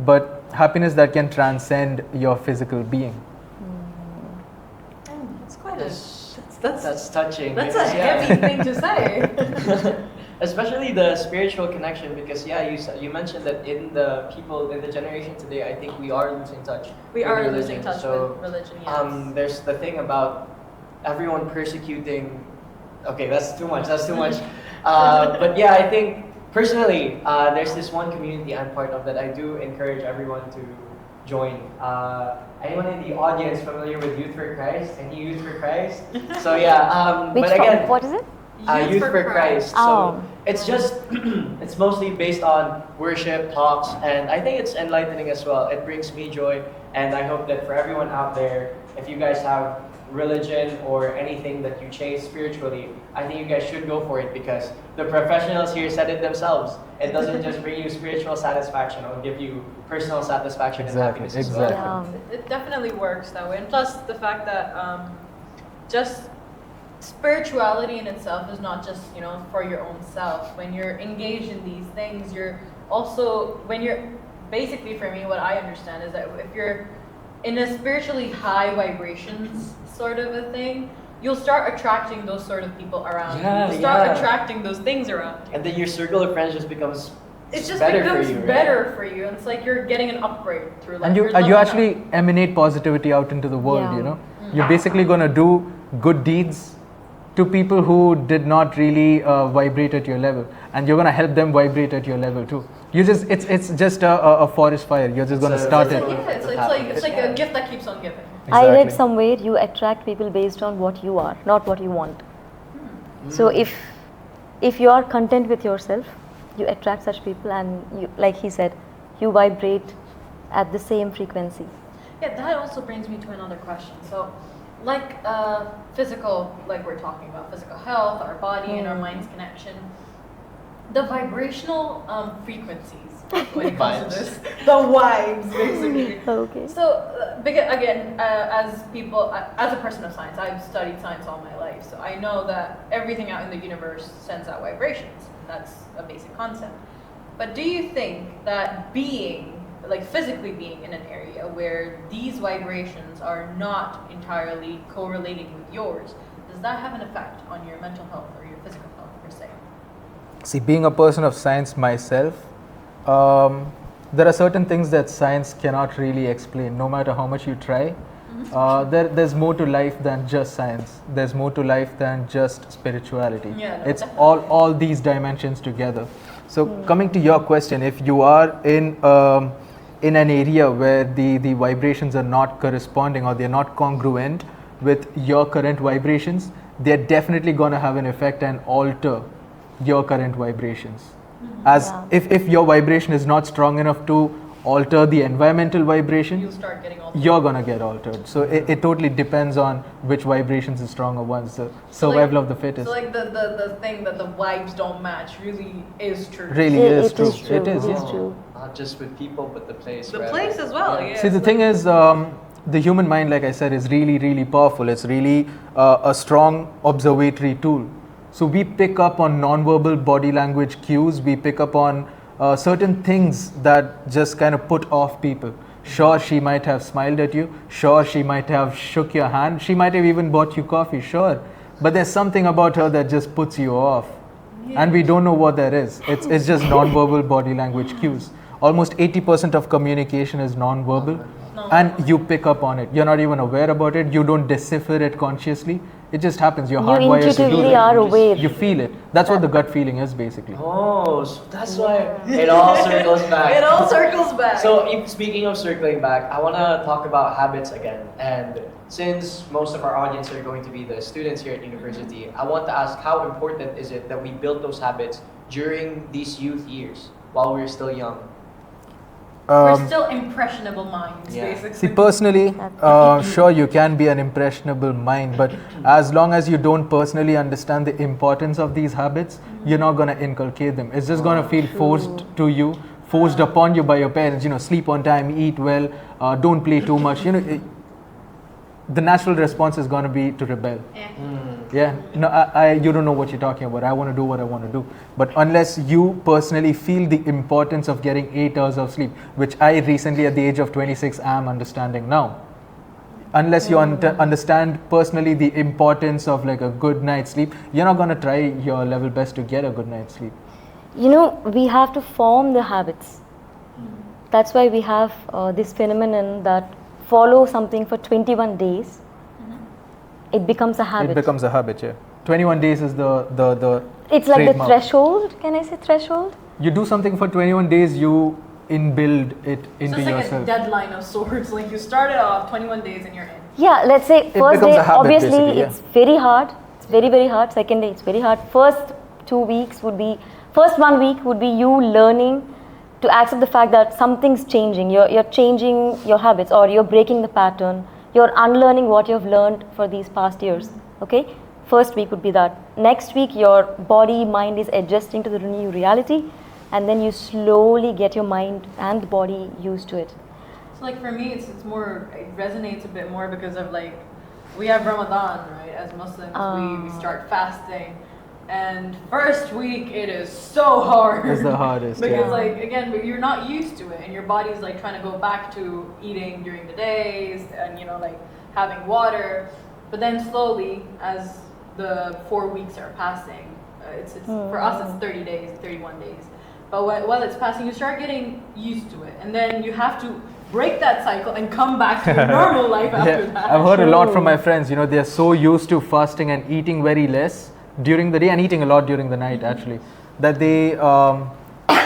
but happiness that can transcend your physical being. It's quite a. that's touching. That's a because, yeah. heavy thing to say. Especially the spiritual connection, because you mentioned that in the people in the generation today, I think we are losing touch. We with are religion. losing touch So, with religion. Yes. there's the thing about everyone persecuting. Okay, that's too much. That's too much. But yeah, I think personally, there's this one community I'm part of that I do encourage everyone to join. Anyone in the audience familiar with Youth for Christ? Any Youth for Christ? So yeah. Which but again, what is it? Youth for Christ. Oh. So it's just, it's mostly based on worship, talks, and I think it's enlightening as well. It brings me joy, and I hope that for everyone out there, if you guys have religion or anything that you chase spiritually, I think you guys should go for it because the professionals here said it themselves. It doesn't just bring you spiritual satisfaction, it will give you personal satisfaction and happiness as well. Yeah. It definitely works that way. And plus the fact that just spirituality in itself is not just, you know, for your own self. When you're engaged in these things, you're also, when you're, basically for me, what I understand is that if you're in a spiritually high vibrations sort of a thing, you'll start attracting those sort of people around you. You'll start attracting those things around you. And then your circle of friends just becomes It just better becomes for you, right? better for you. And it's like you're getting an upgrade through life. And you You're leveling actually emanate positivity out into the world, Yeah. you know. You're basically going to do good deeds to people who did not really vibrate at your level, and you're going to help them vibrate at your level too. You just it's just a forest fire. You're just going to So start up. it. Yeah, it's like a gift that keeps on giving. I read Exactly. somewhere you attract people based on what you are, not what you want. So if you are content with yourself, you attract such people, and you, like he said, you vibrate at the same frequency. Yeah, that also brings me to another question. So, like physical, like we're talking about physical health, our body and our mind's connection, the vibrational frequencies when it comes to this, the vibes basically. Okay. So, again, as people, as a person of science, I've studied science all my life, so I know that everything out in the universe sends out vibrations. That's a basic concept. But do you think that being, like physically being in an area where these vibrations are not entirely correlating with yours, does that have an effect on your mental health or your physical health per se? See, being a person of science myself, there are certain things that science cannot really explain, no matter how much you try. There's more to life than just science. There's more to life than just spirituality. Yeah, no, it's definitely. all these dimensions together. So coming to your question, if you are in an area where the vibrations are not corresponding or they're not congruent with your current vibrations, they're definitely going to have an effect and alter your current vibrations. As if your vibration is not strong enough to alter the environmental vibration, You'll start getting all you're gonna get altered. So it totally depends on which vibrations is stronger ones. The survival of the fittest. So like the thing that the vibes don't match really is true. Really It is is true. true. It is, It yeah. is true. Not just with people, but the place. The right? place as well, yeah. See, the thing is, the human mind, like I said, is really powerful. It's really a strong observatory tool. So we pick up on non-verbal body language cues. We pick up on certain things that just kind of put off people. Sure, she might have smiled at you. Sure, she might have shook your hand. She might have even bought you coffee. Sure, but there's something about her that just puts you off, and we don't know what that is. It's just non-verbal body language cues. Almost 80% of communication is non-verbal, and you pick up on it. You're not even aware about it. You don't decipher it consciously. It just happens. You're You hardwired to do intuitively that. are aware. You feel it. That's what the gut feeling is basically. Oh, so that's why it all circles back. It all circles back. So, speaking of circling back, I want to talk about habits again. And since most of our audience are going to be the students here at university, I want to ask, how important is it that we build those habits during these youth years while we're still young? We're still impressionable minds, Yeah. basically. See, personally, sure, you can be an impressionable mind, but as long as you don't personally understand the importance of these habits, you're not going to inculcate them. It's just going to feel forced to you, forced upon you by your parents. You know, sleep on time, eat well, don't play too much. You know, the natural response is going to be to rebel. Yeah, no, you don't know what you're talking about. I want to do what I want to do. But unless you personally feel the importance of getting 8 hours of sleep, which I recently at the age of 26 am understanding now, unless you understand personally the importance of like a good night's sleep, you're not going to try your level best to get a good night's sleep. You know, we have to form the habits. That's why we have this phenomenon that follow something for 21 days. It becomes a habit. It becomes a habit, yeah. 21 days is the It's like the trademark. threshold. Can I say threshold? You do something for 21 days, you inbuild it So into it's like yourself. a deadline of sorts. Like you started off 21 days and you're in. Yeah, let's say first becomes day, a habit, obviously basically, yeah. it's very hard. It's very, very hard. Second day, it's very hard. First 1 week would be you learning to accept the fact that something's changing. You're changing your habits, or you're breaking the pattern. You're unlearning what you've learned for these past years. Okay? First week would be that. Next week, your body, mind is adjusting to the new reality, and then you slowly get your mind and the body used to it. So like for me, it's more, it resonates a bit more because of like, we have Ramadan, right? As Muslims, we start fasting. And first week, it is so hard. It's the hardest. Because like, again, you're not used to it, and your body's like trying to go back to eating during the days and, you know, like having water. But then slowly, as the 4 weeks are passing, for us it's 30 days, 31 days. But while it's passing, you start getting used to it, and then you have to break that cycle and come back to your normal life after that. I've heard a lot from my friends. You know, they're so used to fasting and eating very less during the day and eating a lot during the night, actually, that they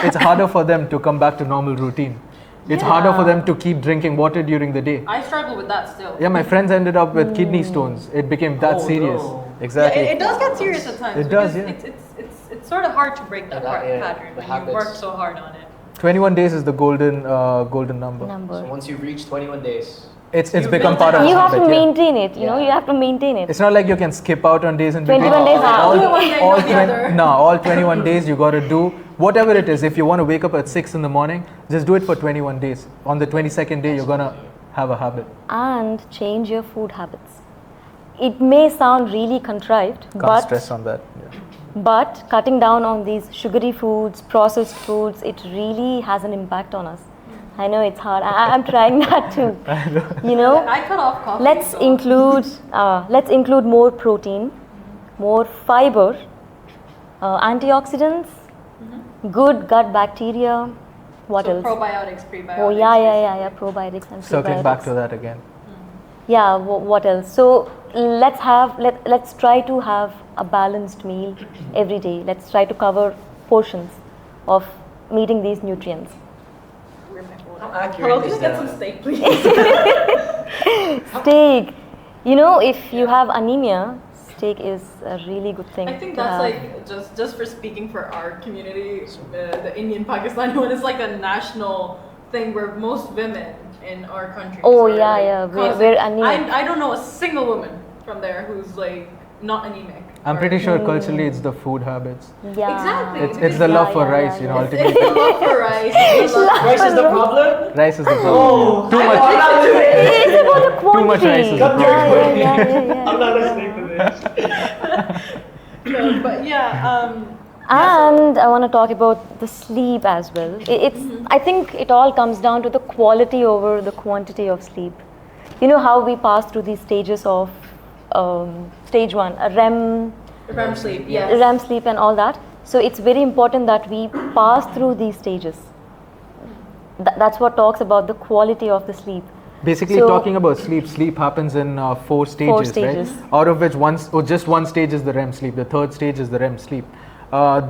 it's harder for them to come back to normal routine. It's harder for them to keep drinking water during the day. I struggle with that still. Yeah, my friends ended up with kidney stones. It became that serious. No. Exactly. Yeah, it does get serious at times. It does, because it's sort of hard to break that pattern when you work so hard on it. 21 days is the golden number. So once you've reached 21 days, It's become part of You the have to habit, yeah. maintain it, you know, you have to maintain it. It's not like you can skip out on days in 21 between. days are all- one day, not the other. No, all 21 days you got to do whatever it is. If you want to wake up at 6 in the morning, just do it for 21 days. On the 22nd day, you're going to have a habit. And change your food habits. It may sound really contrived, Can't stress on that. Yeah. but cutting down on these sugary foods, processed foods, it really has an impact on us. I know it's hard. I'm trying that too. You know, I cut off coffee. let's so- include more protein, more fiber, antioxidants, good gut bacteria. What so else? probiotics, prebiotics. Oh yeah, probiotics and Circling back prebiotics. to that again. Yeah, what else? So let's try to have a balanced meal every day. Let's try to cover portions of meeting these nutrients. Where's my phone? how accurate Hello, can is I get that? some steak, please? Steak. You know, if you have anemia, steak is a really good thing. I think to that's have. like just for speaking for our community, the Indian Pakistani one is like a national thing where most women in our country. Oh, yeah, we're anemic. I don't know a single woman from there who's like not anemic. I'm or- pretty sure culturally it's the food habits. Yeah. Exactly. It's the love for Yeah, rice, you know, yeah. ultimately. It's the love for rice. It's the love- Rice is the problem? Rice is the Oh, problem. Too much. I'm not doing it. It's about the quantity. Too much rice is a Cut your problem. Yeah. I'm not listening to this. No, but yeah, And I want to talk about the sleep as well. I think it all comes down to the quality over the quantity of sleep. You know how we pass through these stages of stage 1, a REM sleep. Yes. REM sleep and all that. So it's very important that we pass through these stages. That's what talks about the quality of the sleep. Basically, So- talking about sleep, sleep happens in 4 stages, stages. right? Out of which just one stage is the REM sleep. The third stage is the REM sleep.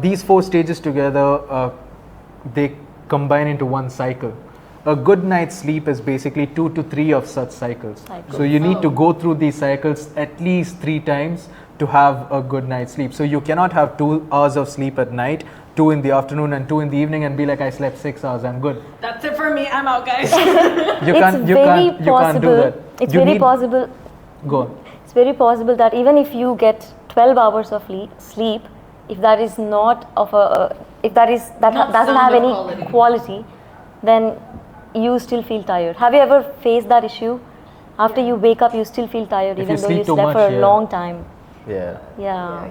These 4 stages together, they combine into one cycle. A good night's sleep is basically 2 to 3 of such cycles. So you need to go through these cycles at least 3 times to have a good night's sleep. So you cannot have 2 hours of sleep at night, 2 in the afternoon and 2 in the evening and be like, I slept 6 hours, I'm good. That's it for me. I'm out, guys. You It's can't do possible. that. It's You very need- possible. Go on. It's very possible that even if you get 12 hours of sleep, if that is not of a, if that is that Not doesn't have sound any quality. quality, then you still feel tired. Have you ever faced that issue? After you wake up, you still feel tired, If even you though sleep you too slept much, for a yeah. long time. Yeah. Yeah.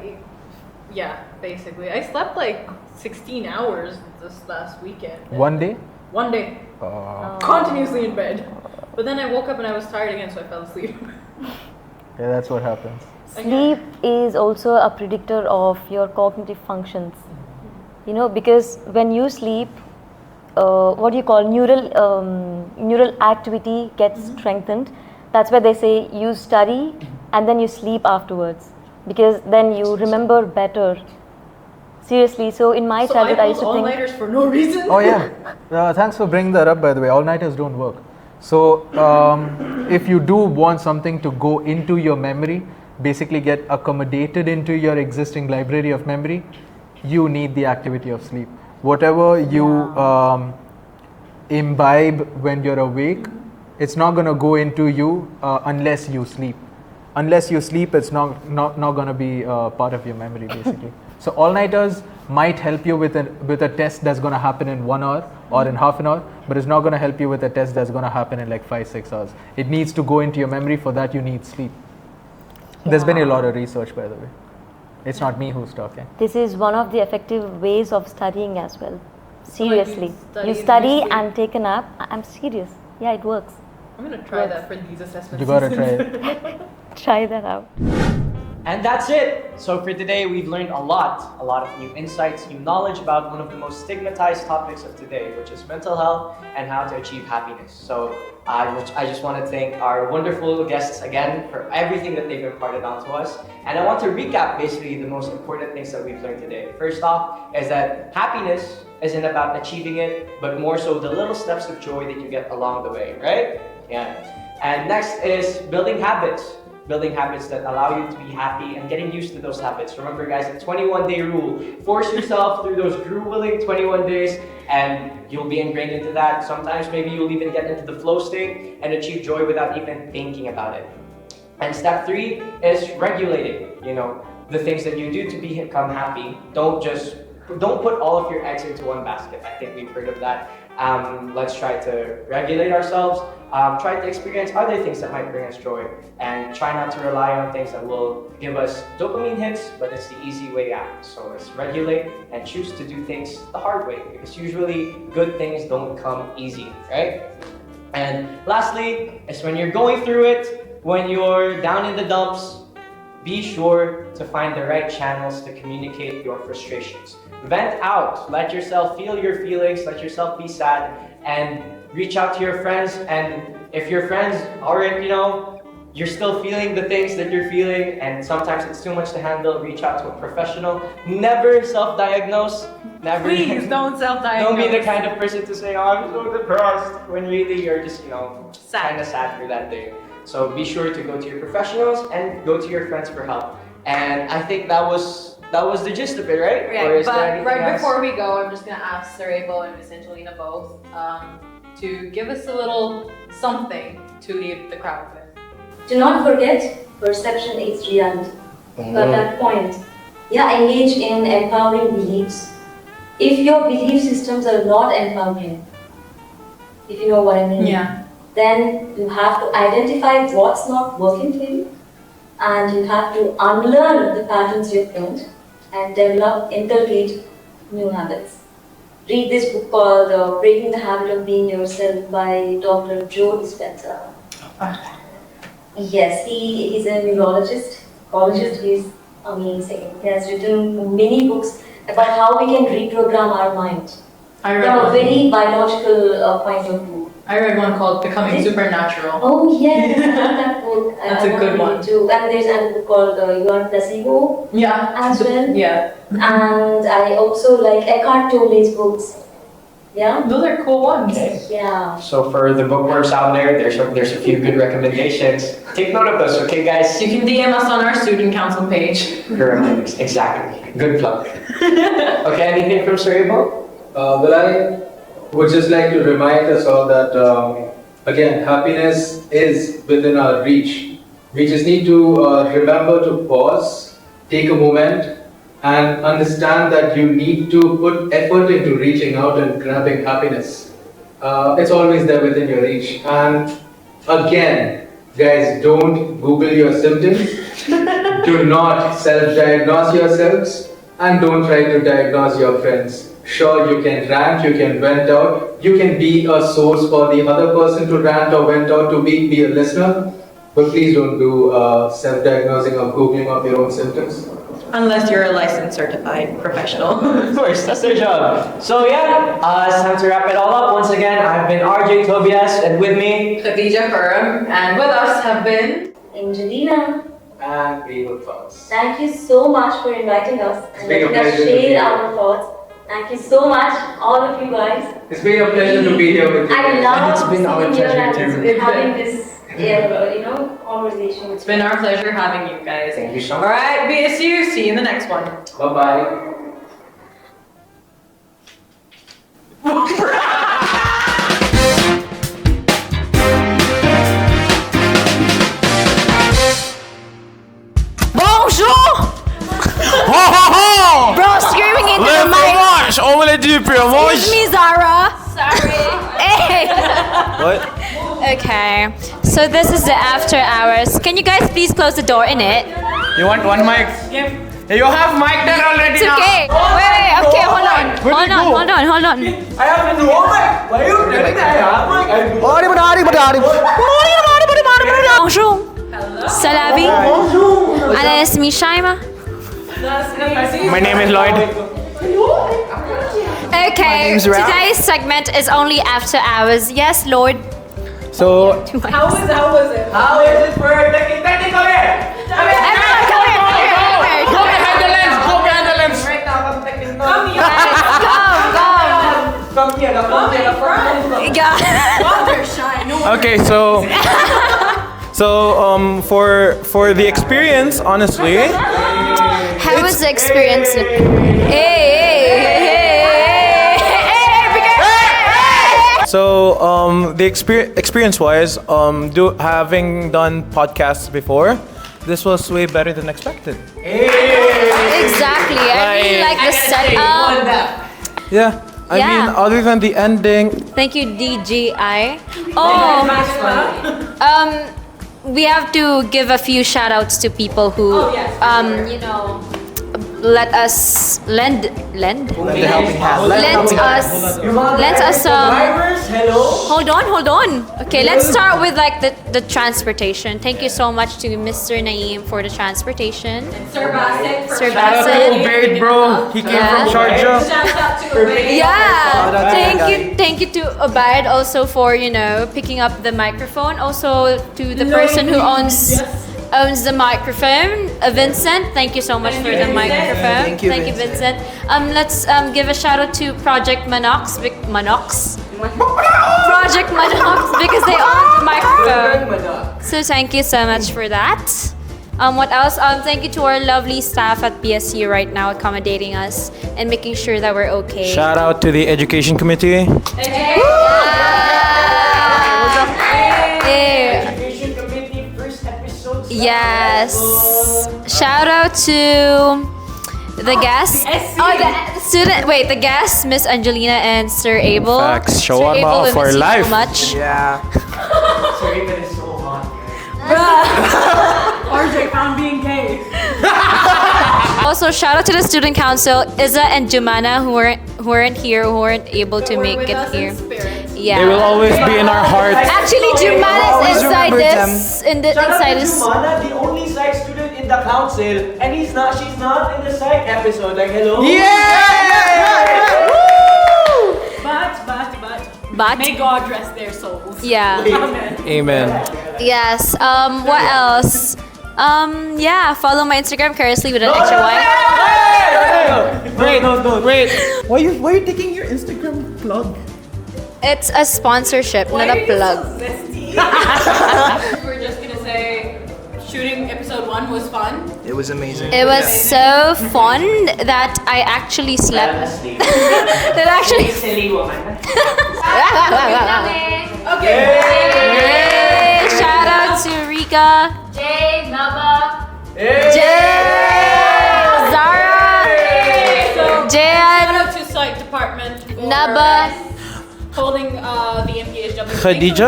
Yeah, basically. I slept like 16 hours this last weekend. One day? One day. Continuously in bed. But then I woke up and I was tired again, so I fell asleep. Yeah, that's what happens. Sleep is also a predictor of your cognitive functions. You know, because when you sleep, what do you call neural activity gets strengthened. That's why they say you study and then you sleep afterwards, because then you remember better. Seriously, so in my So childhood I I used pulled to think. all-nighters for no reason. Oh yeah. Thanks for bringing that up, by the way. All-nighters don't work. So if you do want something to go into your memory, basically get accommodated into your existing library of memory, you need the activity of sleep. Whatever you imbibe when you're awake, it's not going to go into you unless you sleep. Unless you sleep, it's not going to be part of your memory, basically. So all-nighters might help you with a test that's going to happen in 1 hour or in half an hour, but it's not going to help you with a test that's going to happen in like 5-6 hours. It needs to go into your memory. For that, you need sleep. There's been a lot of research, by the way. It's not me who's talking. This is one of the effective ways of studying as well. Seriously. Like you study and take a nap. I'm serious. Yeah, it works. I'm gonna try that for these assessments. You gotta try it. Try that out. And that's it. So for today, we've learned a lot of new insights, new knowledge about one of the most stigmatized topics of today, which is mental health and how to achieve happiness. So I just want to thank our wonderful guests again for everything that they've imparted onto us. And I want to recap basically the most important things that we've learned today. First off is that happiness isn't about achieving it, but more so the little steps of joy that you get along the way, right? Yeah. And next is building habits that allow you to be happy and getting used to those habits. Remember guys, the 21-day rule. Force yourself through those grueling 21 days and you'll be ingrained into that. Sometimes maybe you'll even get into the flow state and achieve joy without even thinking about it. And step 3 is regulating, the things that you do to become happy. Don't put all of your eggs into one basket. I think we've heard of that. Let's try to regulate ourselves, try to experience other things that might bring us joy, and try not to rely on things that will give us dopamine hits, but it's the easy way out. So let's regulate and choose to do things the hard way, because usually good things don't come easy, right? And lastly, is when you're going through it, when you're down in the dumps, be sure to find the right channels to communicate your frustrations. Vent out, let yourself feel your feelings, let yourself be sad, and reach out to your friends. And if your friends aren't, you're still feeling the things that you're feeling, and sometimes it's too much to handle, reach out to a professional. Never self-diagnose. Never. Please don't self-diagnose. Don't be the kind of person to say, oh, I'm so depressed, when really you're just, kind of sad for that day. So be sure to go to your professionals and go to your friends for help. And I think that was the gist of it, right? Yeah, but right before we go, I'm just gonna ask Sir Abel and Miss Angelina both to give us a little something to leave the crowd with. Do not forget, perception is reality. At that point, engage in empowering beliefs. If your belief systems are not empowering, if you know what I mean, then you have to identify what's not working for you, and you have to unlearn the patterns you've learned and inculcate new habits. Read this book called Breaking the Habit of Being Yourself by Dr. Joe Dispenza. Yes, he is a neurologist, he's amazing. He has written many books about how we can reprogram our mind from a very biological point of view. I read one called Becoming Supernatural. Oh yes, I love that book. That's a good one. Too. And there's another book called You Are Placebo as well. Yeah. And I also like Eckhart Tolle's books. Yeah? Those are cool ones. Okay. Yeah. So for the bookworms out there, there's a few good recommendations. Take note of those, okay guys? You can DM us on our student council page. Correct. Exactly. Good plug. Okay, anything from Sir Abel? Well, I would just like to remind us all that, again, happiness is within our reach. We just need to remember to pause, take a moment, and understand that you need to put effort into reaching out and grabbing happiness. It's always there within your reach. And again, guys, don't Google your symptoms. Do not self-diagnose yourselves, and don't try to diagnose your friends. Sure, you can rant, you can vent out, you can be a source for the other person to rant or vent out, to be a listener, but please don't do self-diagnosing or Googling of your own symptoms. Unless you're a licensed certified professional. Of course, that's their job. So it's time to wrap it all up. Once again, I've been RJ Tobias, and with me, Khadija Khurram, and with us have been Angelina. and Abel Thoughts. Thank you so much for inviting us and been a letting us pleasure to be share here. our thoughts. Thank you so much, all of you guys. It's been a pleasure to be here with you. I love It's been our sitting here pleasure and too. having this Yeah, but conversation. It's been our pleasure having you guys. Thank you so All much. right, BSU. See you in the next one. Bye-bye. Bonjour! Bro, screaming into the mic. On va du Excuse me, Zara. Sorry. Hey. What? Okay, so this is the after hours. Can you guys please close the door in it? You want one mic? Hey, you have mic there already It's okay. Wait. Okay, hold on. Hold on. I have no mic. Why are you telling that I have mic? Bonjour. C'est la vie. Ana اسمي شايمة. My name is Lloyd. Okay, today's segment is only after hours. Yes, Lord. So, How was it? How is it for technically? Everyone, come here. go behind the lens. Go behind the lens. Right now, I'm taking notes. Come here. Come here. They're shy. No one. Okay, so for the experience, honestly, How was the experience? so the experience-wise, having done podcasts before, this was way better than expected. Exactly. I really like the setup. Yeah. I Yeah. mean, other than the ending, Thank you, DJI. Oh, we have to give a few shout outs to people who, let us lend The helping hand. lent us Hello. hold on. Okay, let's start with like the transportation. Thank you so much to Mr. Naeem for the transportation. Sir Bassett. Sir shout out to Bassett. Ubaid, bro. He came from Yeah. Sharjah. Shout out to Ubaid. Yeah, thank you to Ubaid also for picking up the microphone. Also to the person who owns the microphone, Vincent. Thank you so much for the microphone. Thank you, Vincent. Let's give a shout out to Project Manox. Project Manox because they own the microphone. So thank you so much for that. What else? Thank you to our lovely staff at BSU right now accommodating us and making sure that we're okay. Shout out to the education committee. Education Committee first episode. Yes. Shout out to the guests. The student. Wait, the guests, Miss Angelina and Sir Abel. Facts. Sir Shawarma Abel, we for miss you life. so much. Yeah. Sorry, but it's so hot. RJ found being gay. Also, shout out to the student council, Iza and Jumana, who weren't here, who weren't able to make with it us here. in spirit. Yeah. They will always be in our hearts. Actually, Jumana is always inside remember this. Shout out Inside to this. Jumana, the only psych student in the council, and she's not in the psych episode. Like, hello. But But may God rest their souls. yeah. Amen. Amen. Yes. What else? Yeah. Follow my Instagram curiously with an extra Y. Wait. Why are you taking your Instagram plug? It's a sponsorship, not a plug. We're just gonna say shooting episode 1 was fun. It was amazing. It was so fun that I actually slept. That actually. Okay. Yay! Shout out to Rika, Jay, Nava. Zara, Shout Jan, out to psych department for Naba. holding the MPHW. Khadija?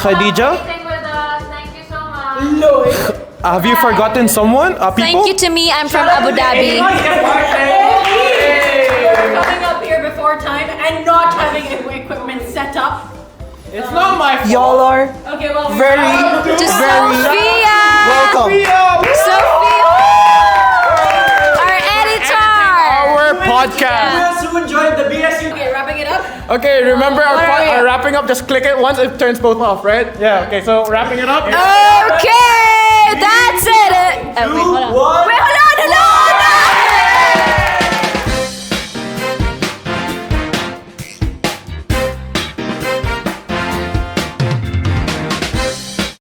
Khadija? Thank you so much. Have you forgotten someone? People? Thank you to me. I'm from Abu Dhabi. Coming up here before time and not having equipment set up. It's not my fault. Y'all are Okay, well, very, To very Sophia, welcome. Sophia, our editor. Our podcast. Who joined the BSU? Okay, wrapping it up. Okay, remember What are we- our wrapping up, just click it once, it turns both off, right? Yeah, okay, so wrapping it up. Okay, that's it. Wait, hold on.